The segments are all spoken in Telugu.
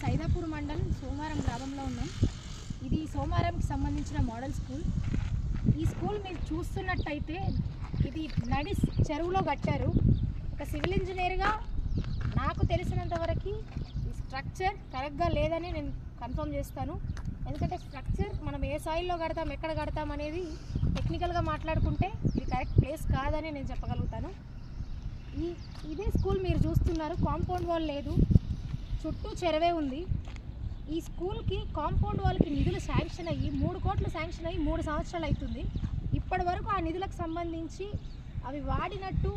సైదాపూర్ మండలం సోమారం గ్రామంలో ఉన్నాం. ఇది సోమారంకి సంబంధించిన మోడల్ స్కూల్. ఈ స్కూల్ మీరు చూస్తున్నట్టయితే ఇది నడి చెరువులో కట్టారు. ఒక సివిల్ ఇంజనీర్గా నాకు తెలిసినంతవరకు ఈ స్ట్రక్చర్ కరెక్ట్గా లేదని నేను కన్ఫర్మ్ చేస్తాను. ఎందుకంటే స్ట్రక్చర్ మనం ఏ సాయిల్లో కడతాం, ఎక్కడ కడతాం అనేది టెక్నికల్గా మాట్లాడుకుంటే ఇది కరెక్ట్ ప్లేస్ కాదని నేను చెప్పగలుగుతాను. ఇదే స్కూల్ మీరు చూస్తున్నారు. కాంపౌండ్ వాల్ లేదు, చుట్టూ చెరువే ఉంది. ఈ స్కూల్కి కాంపౌండ్ వాల్కి నిధులు శాంక్షన్ అయ్యి 3 కోట్లు శాంక్షన్ అయ్యి 3 సంవత్సరాలు అవుతుంది. ఇప్పటి వరకు ఆ నిధులకు సంబంధించి అవి వాడినట్టు,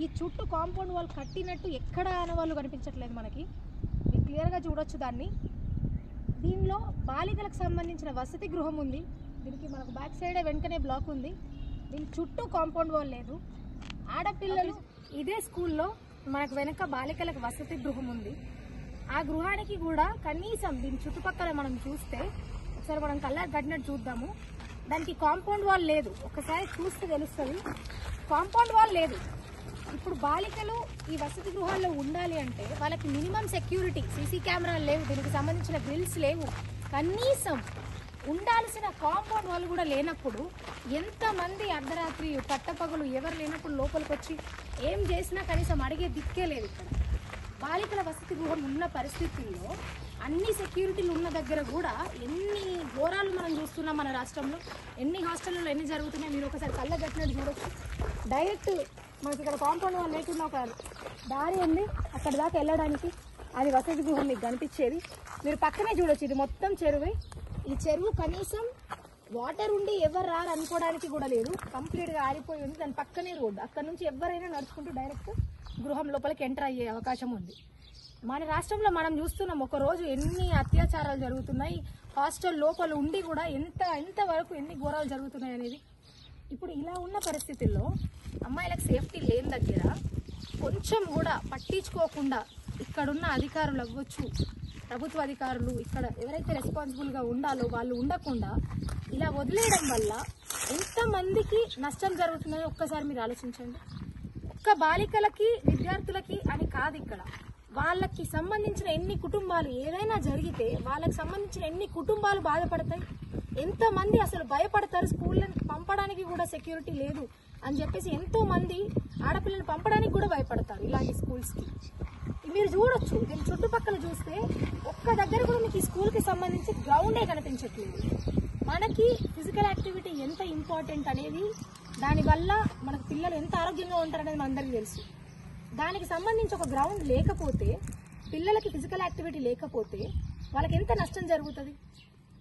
ఈ చుట్టూ కాంపౌండ్ వాల్ కట్టినట్టు ఎక్కడ ఆనవాళ్ళు కనిపించట్లేదు మనకి. మీరు క్లియర్గా చూడొచ్చు దాన్ని. దీనిలో బాలికలకు సంబంధించిన వసతి గృహం ఉంది. దీనికి మనకు బ్యాక్ సైడే వెనుకనే బ్లాక్ ఉంది. దీని చుట్టూ కాంపౌండ్ వాల్ లేదు. ఆడపిల్లలు ఇదే స్కూల్లో మనకు వెనక బాలికలకు వసతి గృహం ఉంది. ఆ గృహానికి కూడా కనీసం దీని చుట్టుపక్కల మనం చూస్తే, ఒకసారి మనం కళ్ళకు కట్టినట్టు చూద్దాము, దానికి కాంపౌండ్ వాల్ లేదు. ఒకసారి చూస్తే తెలుస్తుంది, కాంపౌండ్ వాల్ లేదు. ఇప్పుడు బాలికలు ఈ వసతి గృహాల్లో ఉండాలి అంటే వాళ్ళకి మినిమం సెక్యూరిటీ, సీసీ కెమెరాలు లేవు, దీనికి సంబంధించిన గ్రిల్స్ లేవు, కనీసం ఉండాల్సిన కాంపౌండ్ వాళ్ళు కూడా లేనప్పుడు ఎంతమంది అర్ధరాత్రి పట్టపగలు ఎవరు లేనప్పుడు లోపలికి వచ్చి ఏం చేసినా కనీసం అడిగే దిక్కే లేదు. ఇక్కడ బాలికల వసతి గృహం ఉన్న పరిస్థితుల్లో అన్ని సెక్యూరిటీలు ఉన్న దగ్గర కూడా ఎన్ని ఘోరాలు మనం చూస్తున్నాం. మన రాష్ట్రంలో ఎన్ని హాస్టల్లో ఎన్ని జరుగుతున్నాయి మీరు ఒకసారి కళ్ళ కట్టినట్టు చూడొచ్చు. డైరెక్ట్ మనకి ఇక్కడ కాంపౌండ్ వాల్ లేకుండా ఒక దారి ఉంది, అక్కడ దాకా వెళ్ళడానికి. అది వసతి గృహం మీకు కనిపించేది. మీరు పక్కనే చూడొచ్చు, ఇది మొత్తం చెరువే. ఈ చెరువు కనీసం వాటర్ ఉండి ఎవరు రారు అనుకోవడానికి కూడా లేదు, కంప్లీట్గా ఆరిపోయి ఉంది. దాని పక్కనే రోడ్డు, అక్కడ నుంచి ఎవరైనా నడుచుకుంటూ డైరెక్ట్ గృహం లోపలికి ఎంటర్ అయ్యే అవకాశం ఉంది. మన రాష్ట్రంలో మనం చూస్తున్నాం ఒకరోజు ఎన్ని అత్యాచారాలు జరుగుతున్నాయి, హాస్టల్ లోపల ఉండి కూడా ఎంతవరకు ఎన్ని ఘోరాలు జరుగుతున్నాయి అనేది. ఇప్పుడు ఇలా ఉన్న పరిస్థితుల్లో అమ్మాయిలకు సేఫ్టీ లేని దగ్గర కొంచెం కూడా పట్టించుకోకుండా ఇక్కడున్న అధికారులు అవ్వచ్చు, ప్రభుత్వ అధికారులు, ఇక్కడ ఎవరైతే రెస్పాన్సిబుల్గా ఉండాలో వాళ్ళు ఉండకుండా ఇలా వదిలేయడం వల్ల ఎంతమందికి నష్టం జరుగుతుందో ఒక్కసారి మీరు ఆలోచించండి. ఒక్క బాలికలకి విద్యార్థులకి అని కాదు, ఇక్కడ వాళ్ళకి సంబంధించిన ఎన్ని కుటుంబాలు ఏదైనా జరిగితే వాళ్ళకి సంబంధించిన ఎన్ని కుటుంబాలు బాధపడతాయి, ఎంతమంది అసలు భయపడతారు. స్కూళ్ళని పంపడానికి కూడా సెక్యూరిటీ లేదు అని చెప్పేసి ఎంతో మంది ఆడపిల్లలు పంపడానికి కూడా భయపడతారు ఇలాంటి స్కూల్స్కి. మీరు చూడొచ్చు, దీని చుట్టుపక్కల చూస్తే ఒక్క దగ్గర కూడా మీకు ఈ స్కూల్కి సంబంధించి గ్రౌండే కనిపించట్లేదు. మనకి ఫిజికల్ యాక్టివిటీ ఎంత ఇంపార్టెంట్ అనేది, దానివల్ల మనకు పిల్లలు ఎంత ఆరోగ్యంగా ఉంటారనేది మనందరికీ తెలుసు. దానికి సంబంధించి ఒక గ్రౌండ్ లేకపోతే, పిల్లలకి ఫిజికల్ యాక్టివిటీ లేకపోతే వాళ్ళకి ఎంత నష్టం జరుగుతుంది.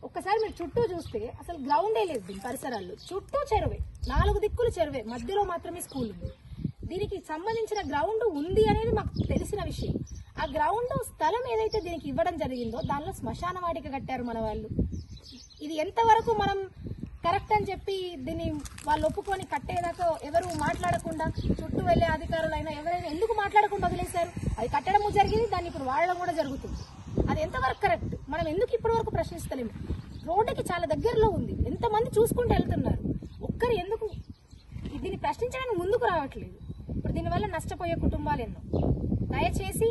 ఒక్కసారి మీరు చుట్టూ చూస్తే అసలు గ్రౌండే లేదు. దీని పరిసరాల్లో చుట్టూ చెరువే, 4 దిక్కులు చెరువే, మధ్యలో మాత్రమే స్కూల్ ఉంది. దీనికి సంబంధించిన గ్రౌండ్ ఉంది అనేది మాకు తెలిసిన విషయం. ఆ గ్రౌండ్ స్థలం ఏదైతే దీనికి ఇవ్వడం జరిగిందో దానిలో శ్మశాన వాటిక కట్టారు మన వాళ్ళు. ఇది ఎంతవరకు మనం కరెక్ట్ అని చెప్పి దీన్ని వాళ్ళు ఒప్పుకొని కట్టేదాకా ఎవరు మాట్లాడకుండా, చుట్టూ వెళ్లే అధికారులైనా ఎవరైనా ఎందుకు మాట్లాడకుండా వదిలేశారు. అది కట్టడము జరిగింది, దాన్ని ఇప్పుడు వాడడం కూడా జరుగుతుంది. అది ఎంతవరకు కరెక్ట్ మనం ఎందుకు ఇప్పటి వరకు ప్రశ్నిస్తలేము. రోడ్డుకి చాలా దగ్గరలో ఉంది, ఎంతమంది చూసుకుంటూ వెళ్తున్నారు. ఒక్కరు ఎందుకు దీన్ని ప్రశ్నించడానికి ముందుకు రావట్లేదు. ఇప్పుడు దీనివల్ల నష్టపోయే కుటుంబాలు ఎన్నో. దయచేసి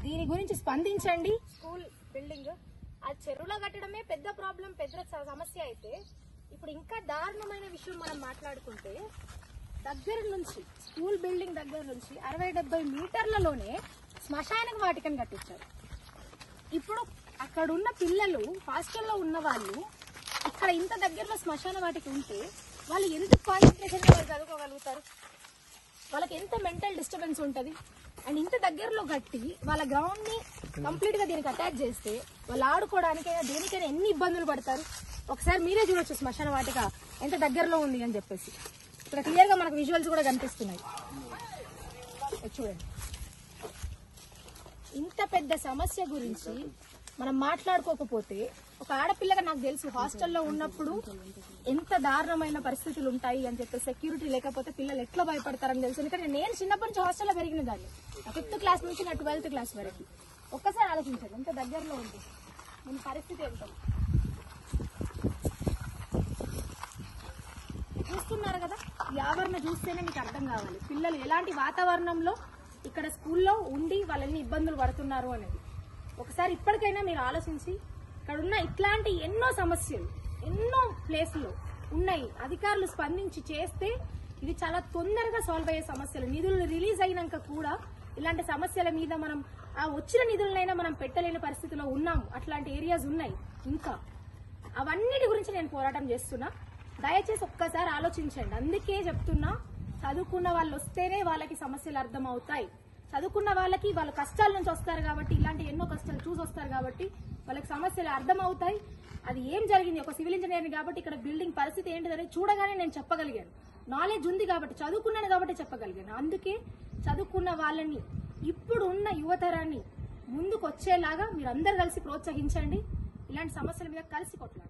దీని గురించి స్పందించండి. స్కూల్ బిల్డింగ్ ఆ చెరువులో కట్టడమే పెద్ద ప్రాబ్లం, పెద్ద సమస్య అయితే ఇప్పుడు ఇంకా దారుణమైన విషయం మనం మాట్లాడుకుంటే, దగ్గర నుంచి స్కూల్ బిల్డింగ్ దగ్గర నుంచి 60-70 మీటర్లలోనే శ్మశాన వాటికను కట్టించారు. ఇప్పుడు అక్కడున్న పిల్లలు, హాస్టల్లో ఉన్న వాళ్ళు ఇక్కడ ఇంత దగ్గరలో శ్మశాన వాటిక ఉంటే వాళ్ళు ఎంత కాన్సన్ట్రేషన్గా వాళ్ళు చదువుకోగలుగుతారు, వాళ్ళకి ఎంత మెంటల్ డిస్టర్బెన్స్ ఉంటుంది. అండ్ ఇంత దగ్గరలో కట్టి వాళ్ళ గ్రౌండ్ని కంప్లీట్గా దీనికి అటాచ్ చేస్తే వాళ్ళు ఆడుకోవడానికైనా దేనికైనా ఎన్ని ఇబ్బందులు పడతారు. ఒకసారి మీరే చూడొచ్చు శ్మశాన వాటిక ఎంత దగ్గరలో ఉంది అని చెప్పేసి. ఇక్కడ క్లియర్గా మనకు విజువల్స్ కూడా కనిపిస్తున్నాయి, చూడండి. ఇంత పెద్ద సమస్య గురించి మనం మాట్లాడుకోకపోతే, ఒక ఆడపిల్లగా నాకు తెలుసు హాస్టల్లో ఉన్నప్పుడు ఎంత దారుణమైన పరిస్థితులు ఉంటాయి అని చెప్పి, సెక్యూరిటీ లేకపోతే పిల్లలు ఎట్లా భయపడతారని తెలుసు. ఎందుకంటే నేను చిన్నప్పటి నుంచి హాస్టల్లో పెరిగిన దాన్ని, 5th క్లాస్ నుంచి నా 12th క్లాస్ వరకు. ఒక్కసారి ఆలోచించండి ఎంత దగ్గరలో ఉంది మన పరిస్థితి ఏంటో. చూస్తున్నారు కదా, ఈ ఆవరణ చూస్తేనే మీకు అర్థం కావాలి పిల్లలు ఎలాంటి వాతావరణంలో ఇక్కడ స్కూల్లో ఉండి వాళ్ళని ఇబ్బందులు పడుతున్నారు అనేది. ఒకసారి ఇప్పటికైనా మీరు ఆలోచించి ఇక్కడ ఉన్న ఇట్లాంటి ఎన్నో సమస్యలు ఎన్నో ప్లేస్లో ఉన్నాయి, అధికారులు స్పందించి చేస్తే ఇది చాలా తొందరగా సాల్వ్ అయ్యే సమస్యలు. నిధులు రిలీజ్ అయినాక కూడా ఇలాంటి సమస్యల మీద మనం ఆ వచ్చిన నిధులనైనా మనం పెట్టలేని పరిస్థితిలో ఉన్నాం. అట్లాంటి ఏరియాస్ ఉన్నాయి. ఇంకా అవన్నిటి గురించి నేను పోరాటం చేస్తున్నా. దయచేసి ఒక్కసారి ఆలోచించండి. అందుకే చెప్తున్నా, చదువుకున్న వాళ్ళు వస్తేనే వాళ్ళకి సమస్యలు అర్థం అవుతాయి. చదువుకున్న వాళ్ళకి వాళ్ళ కష్టాల నుంచి వస్తారు కాబట్టి, ఇలాంటి ఎన్నో కష్టాలు చూసి వస్తారు కాబట్టి వాళ్ళకి సమస్యలు అర్థం అవుతాయి. అది ఏం జరిగింది, ఒక సివిల్ ఇంజనీర్ని కాబట్టి ఇక్కడ బిల్డింగ్ పరిస్థితి ఏంటిదని చూడగానే నేను చెప్పగలిగాను. నాలెడ్జ్ ఉంది కాబట్టి, చదువుకున్నాను కాబట్టి చెప్పగలిగాను. అందుకే చదువుకున్న వాళ్ళని, ఇప్పుడు ఉన్న యువతరాన్ని ముందుకు వచ్చేలాగా మీరు అందరు కలిసి ప్రోత్సహించండి. ఇలాంటి సమస్యల మీద కలిసి కొట్లాడండి.